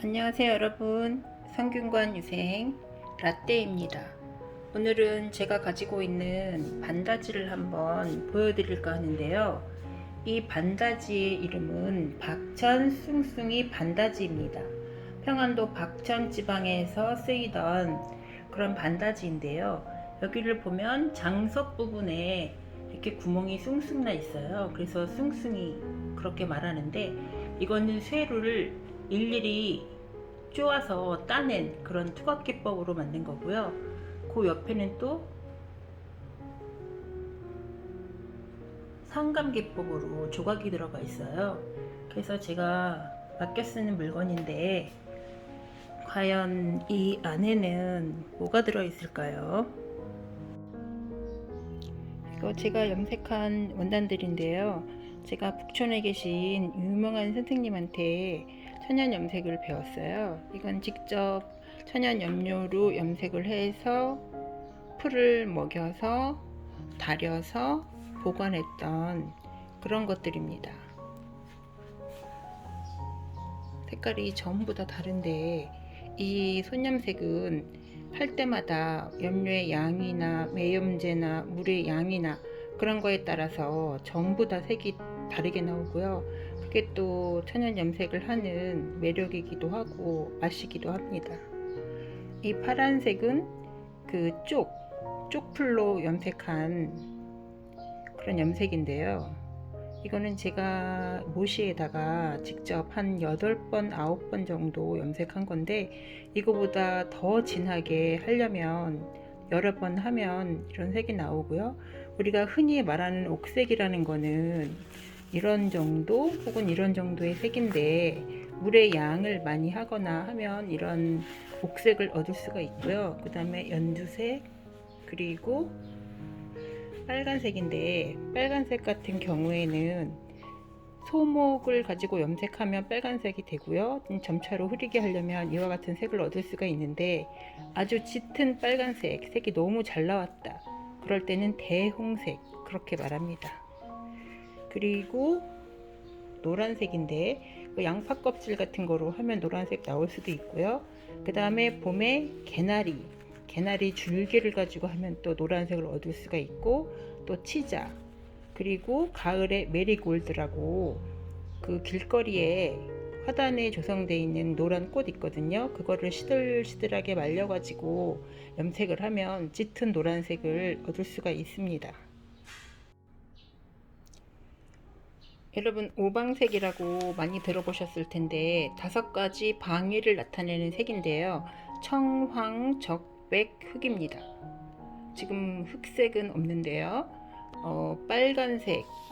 안녕하세요 여러분, 성균관 유생 라떼입니다. 오늘은 제가 가지고 있는 반다지를 한번 보여드릴까 하는데요. 이 반다지의 이름은 박천 숭숭이 반다지입니다. 평안도 박천 지방에서 쓰이던 그런 반다지인데요. 여기를 보면 장석 부분에 이렇게 구멍이 숭숭 나 있어요. 그래서 숭숭이 그렇게 말하는데, 이거는 쇠를 일일이 쪼아서 따낸 그런 투각기법으로 만든 거고요. 그 옆에는 또 상감기법으로 조각이 들어가 있어요. 그래서 제가 맡겨 쓰는 물건인데, 과연 이 안에는 뭐가 들어 있을까요? 이거 제가 염색한 원단들인데요. 제가 북촌에 계신 유명한 선생님한테 천연 염색을 배웠어요. 이건 직접 천연 염료로 염색을 해서 풀을 먹여서 다려서 보관했던 그런 것들입니다. 색깔이 전부 다 다른데, 이 손염색은 할 때마다 염료의 양이나 매염제나 물의 양이나 그런 거에 따라서 전부 다 색이 다르게 나오고요. 그게 또 천연 염색을 하는 매력이기도 하고 맛이기도 합니다. 이 파란색은 그 쪽풀로 염색한 그런 염색인데요. 이거는 제가 모시에다가 직접 한 8번, 9번 정도 염색한 건데, 이거보다 더 진하게 하려면 여러 번 하면 이런 색이 나오고요. 우리가 흔히 말하는 옥색이라는 거는 이런 정도 혹은 이런 정도의 색인데, 물의 양을 많이 하거나 하면 이런 옥색을 얻을 수가 있고요. 그 다음에 연두색, 그리고 빨간색인데, 빨간색 같은 경우에는 소목을 가지고 염색하면 빨간색이 되고요. 점차로 흐리게 하려면 이와 같은 색을 얻을 수가 있는데, 아주 짙은 빨간색, 색이 너무 잘 나왔다, 그럴 때는 대홍색, 그렇게 말합니다. 그리고 노란색인데, 양파 껍질 같은 거로 하면 노란색 나올 수도 있고요. 그 다음에 봄에 개나리 줄기를 가지고 하면 또 노란색을 얻을 수가 있고, 또 치자, 그리고 가을에 메리골드라고 그 길거리에 화단에 조성되어 있는 노란 꽃 있거든요. 그거를 시들시들하게 말려가지고 염색을 하면 짙은 노란색을 얻을 수가 있습니다. 여러분, 오방색이라고 많이 들어보셨을 텐데, 5가지 방위를 나타내는 색인데요. 청황, 적백, 흑입니다. 지금 흑색은 없는데요.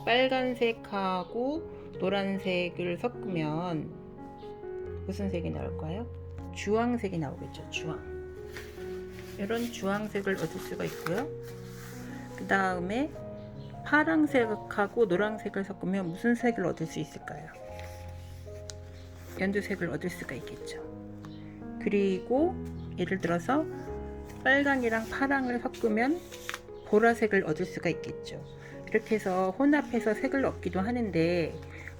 빨간색하고 노란색을 섞으면 무슨 색이 나올까요? 주황색이 나오겠죠. 주황. 이런 주황색을 얻을 수가 있고요. 그 다음에 파랑색하고 노란색을 섞으면 무슨 색을 얻을 수 있을까요? 연두색을 얻을 수가 있겠죠. 그리고 예를 들어서 빨강이랑 파랑을 섞으면 보라색을 얻을 수가 있겠죠. 이렇게 해서 혼합해서 색을 얻기도 하는데,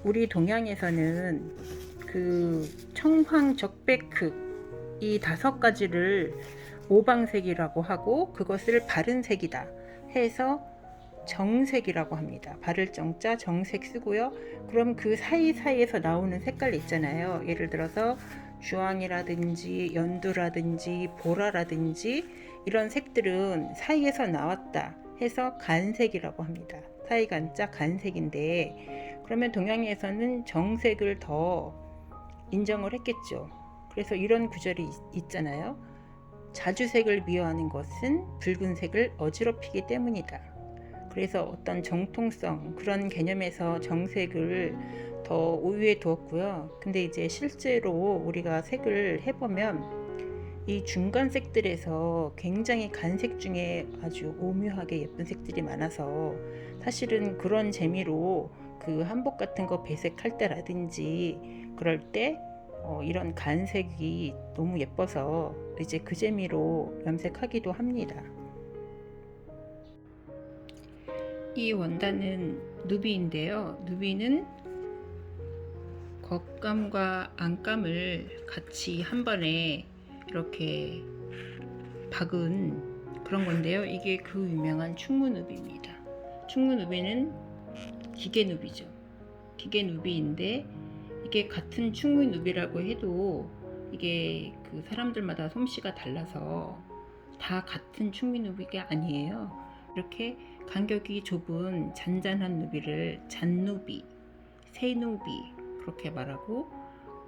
우리 동양에서는 그 청황, 적백흑, 이 5가지를 오방색이라고 하고, 그것을 바른 색이다 해서 정색이라고 합니다. 바를 정자 정색 쓰고요. 그럼 그 사이사이에서 나오는 색깔 있잖아요. 예를 들어서 주황이라든지 연두라든지 보라라든지 이런 색들은 사이에서 나왔다 해서 간색이라고 합니다. 사이간자 간색인데, 그러면 동양에서는 정색을 더 인정을 했겠죠. 그래서 이런 구절이 있잖아요. 자주색을 미워하는 것은 붉은색을 어지럽히기 때문이다. 그래서 어떤 정통성, 그런 개념에서 정색을 더 우위에 두었고요. 근데 이제 실제로 우리가 색을 해보면 이 중간색들에서 굉장히 간색 중에 아주 오묘하게 예쁜 색들이 많아서, 사실은 그런 재미로 그 한복 같은 거 배색할 때라든지 그럴 때 이런 간색이 너무 예뻐서 이제 그 재미로 염색하기도 합니다. 이 원단은 누비인데요. 누비는 겉감과 안감을 같이 한 번에 이렇게 박은 그런 건데요. 이게 그 유명한 충무누비입니다. 충무누비는 기계누비죠. 기계누비인데 이게 같은 충무누비라고 해도 이게 그 사람들마다 솜씨가 달라서 다 같은 충무누비가 아니에요. 이렇게 간격이 좁은 잔잔한 누비를 잔누비, 새누비 그렇게 말하고,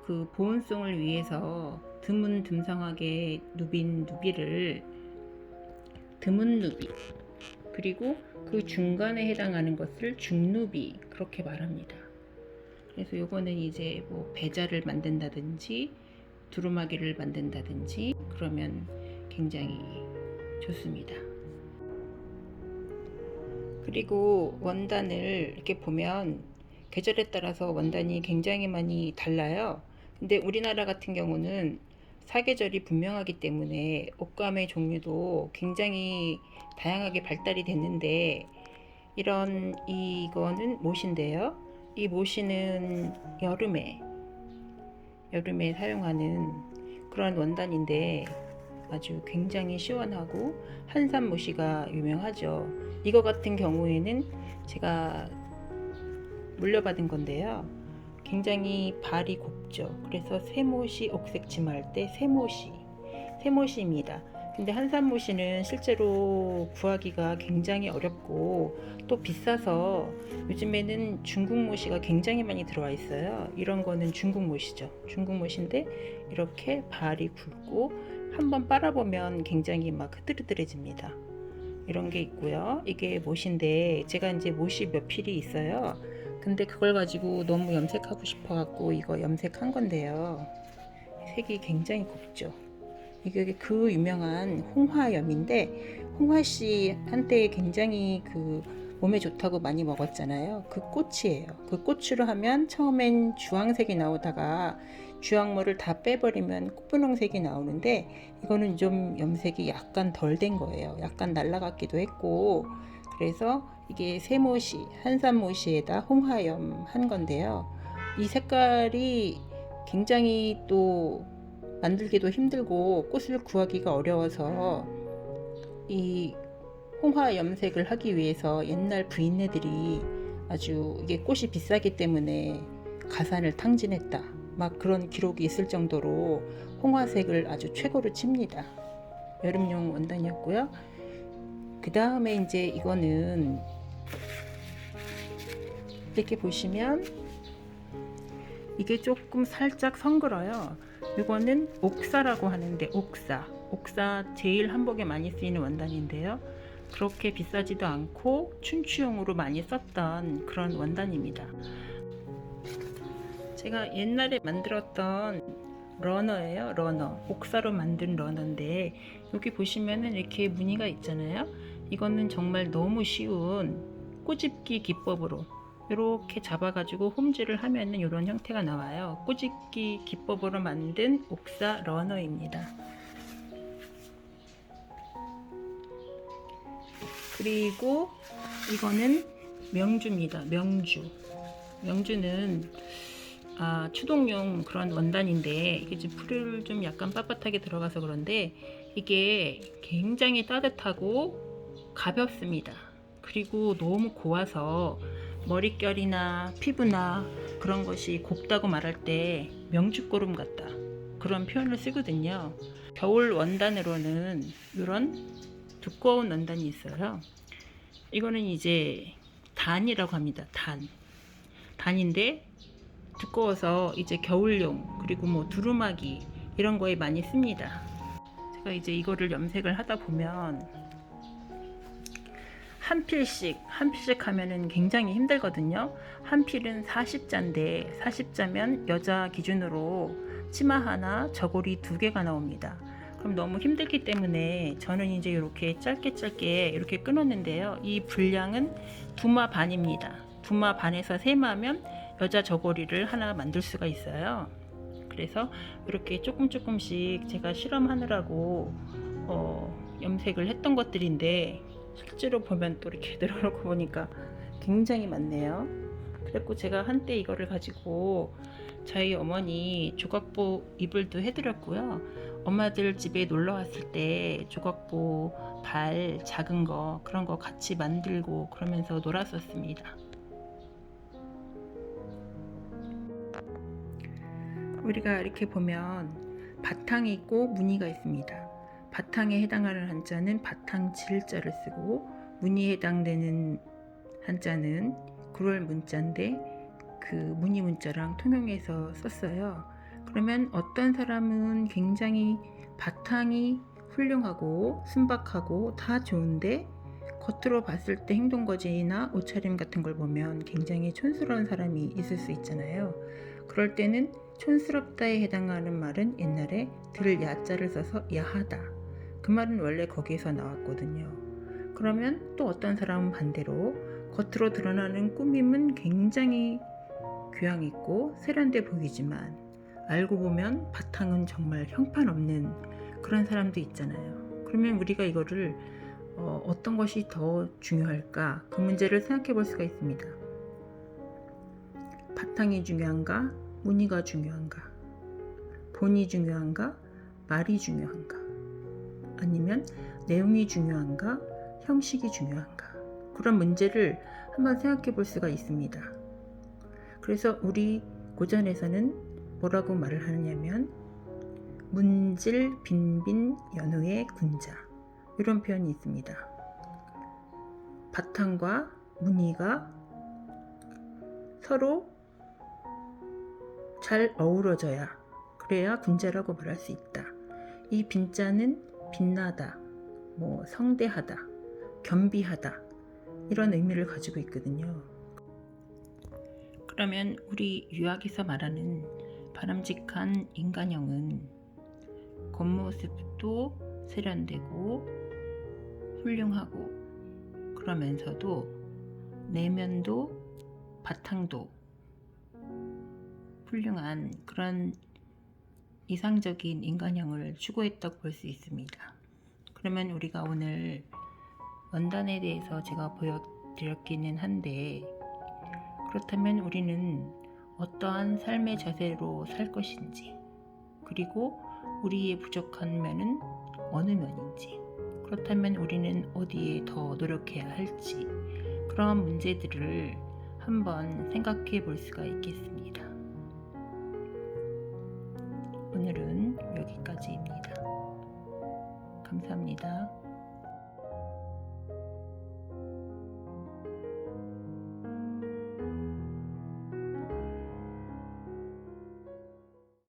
그 보온성을 위해서 드문듬상하게 누빈 누비를 드문누비, 그리고 그 중간에 해당하는 것을 중누비 그렇게 말합니다. 그래서 요거는 이제 뭐 배자를 만든다든지 두루마기를 만든다든지 그러면 굉장히 좋습니다. 그리고 원단을 이렇게 보면 계절에 따라서 원단이 굉장히 많이 달라요. 근데 우리나라 같은 경우는 사계절이 분명하기 때문에 옷감의 종류도 굉장히 다양하게 발달이 됐는데, 이거는 못인데요. 이 못이는 여름에 사용하는 그런 원단인데 아주 굉장히 시원하고 한산 모시가 유명하죠. 이거 같은 경우에는 제가 물려받은 건데요. 굉장히 발이 곱죠. 그래서 새모시 옥색 치마할 때 새모시입니다. 근데 한산모시는 실제로 구하기가 굉장히 어렵고 또 비싸서 요즘에는 중국모시가 굉장히 많이 들어와 있어요. 이런 거는 중국모시죠. 중국모시인데 이렇게 발이 굵고 한번 빨아보면 굉장히 막 흐드르드해집니다. 이런 게 있고요. 이게 못인데 제가 이제 못이 몇 필이 있어요. 근데 그걸 가지고 너무 염색하고 싶어 갖고 이거 염색한 건데요. 색이 굉장히 곱죠. 이게 그 유명한 홍화염인데, 홍화씨 한때 굉장히 그 몸에 좋다고 많이 먹었잖아요. 그 꽃이에요. 그 꽃으로 하면 처음엔 주황색이 나오다가 주황물을 다 빼버리면 꽃분홍색이 나오는데, 이거는 좀 염색이 약간 덜 된 거예요. 약간 날라갔기도 했고, 그래서 이게 새모시, 한산모시에다 홍화염 한 건데요. 이 색깔이 굉장히 또 만들기도 힘들고 꽃을 구하기가 어려워서 이 홍화 염색을 하기 위해서 옛날 부인네들이 아주 이게 꽃이 비싸기 때문에 가산을 탕진했다 막 그런 기록이 있을 정도로 홍화색을 아주 최고로 칩니다. 여름용 원단이었고요. 그 다음에 이제 이거는 이렇게 보시면 이게 조금 살짝 성글어요. 이거는 옥사라고 하는데, 옥사 제일 한복에 많이 쓰이는 원단인데요. 그렇게 비싸지도 않고 춘추용으로 많이 썼던 그런 원단입니다. 제가 옛날에 만들었던 러너예요. 러너, 옥사로 만든 러너인데 여기 보시면은 이렇게 무늬가 있잖아요. 이거는 정말 너무 쉬운 꼬집기 기법으로 이렇게 잡아가지고 홈질을 하면은 이런 형태가 나와요. 꼬집기 기법으로 만든 옥사 러너입니다. 그리고 이거는 명주입니다. 명주는 추동용 그런 원단인데, 이게 지금 풀을 좀 약간 빳빳하게 들어가서 그런데 이게 굉장히 따뜻하고 가볍습니다. 그리고 너무 고와서 머릿결이나 피부나 그런 것이 곱다고 말할 때 명주고름 같다 그런 표현을 쓰거든요. 겨울 원단으로는 이런 두꺼운 원단이 있어요. 이거는 이제 단이라고 합니다. 단인데 두꺼워서 이제 겨울용 그리고 뭐 두루마기 이런 거에 많이 씁니다. 제가 이제 이거를 염색을 하다 보면 한 필씩 하면은 굉장히 힘들거든요. 한 필은 40자인데 40자면 여자 기준으로 치마 하나, 저고리 2개가 나옵니다. 그럼 너무 힘들기 때문에 저는 이제 이렇게 짧게 이렇게 끊었는데요. 이 분량은 2마 반입니다. 2마 반에서 3마면 여자 저고리를 하나 만들 수가 있어요. 그래서 이렇게 조금씩 제가 실험하느라고 염색을 했던 것들인데, 실제로 보면 또 이렇게 들어놓고 보니까 굉장히 많네요. 그래갖고 제가 한때 이거를 가지고 저희 어머니 조각보 이불도 해드렸고요. 엄마들 집에 놀러 왔을 때 조각보 발 작은 거 그런 거 같이 만들고 그러면서 놀았었습니다. 우리가 이렇게 보면 바탕이 있고 무늬가 있습니다. 바탕에 해당하는 한자는 바탕질자를 쓰고 무늬에 해당되는 한자는 구럴 문자인데 그 무늬 문자랑 통용해서 썼어요. 그러면 어떤 사람은 굉장히 바탕이 훌륭하고 순박하고 다 좋은데 겉으로 봤을 때 행동거지나 옷차림 같은 걸 보면 굉장히 촌스러운 사람이 있을 수 있잖아요. 그럴 때는 촌스럽다에 해당하는 말은 옛날에 들 야자를 써서 야하다. 그 말은 원래 거기에서 나왔거든요. 그러면 또 어떤 사람은 반대로 겉으로 드러나는 꾸밈은 굉장히 교양 있고 세련돼 보이지만 알고 보면 바탕은 정말 형편없는 그런 사람도 있잖아요. 그러면 우리가 이거를 어떤 것이 더 중요할까? 그 문제를 생각해 볼 수가 있습니다. 바탕이 중요한가? 무늬가 중요한가? 본이 중요한가? 말이 중요한가? 아니면 내용이 중요한가? 형식이 중요한가? 그런 문제를 한번 생각해 볼 수가 있습니다. 그래서 우리 고전에서는 뭐라고 말을 하느냐면 문질 빈빈 연후의 군자 이런 표현이 있습니다. 바탕과 무늬가 서로 잘 어우러져야 그래야 군자라고 말할 수 있다. 이 빈자는 빛나다, 성대하다, 겸비하다 이런 의미를 가지고 있거든요. 그러면 우리 유학에서 말하는 바람직한 인간형은 겉모습도 세련되고 훌륭하고 그러면서도 내면도 바탕도 훌륭한 그런 이상적인 인간형을 추구했다고 볼 수 있습니다. 그러면 우리가 오늘 원단에 대해서 제가 보여드렸기는 한데 그렇다면 우리는 어떠한 삶의 자세로 살 것인지 그리고 우리의 부족한 면은 어느 면인지 그렇다면 우리는 어디에 더 노력해야 할지 그러한 문제들을 한번 생각해 볼 수가 있겠습니다. 오늘은 여기까지입니다. 감사합니다.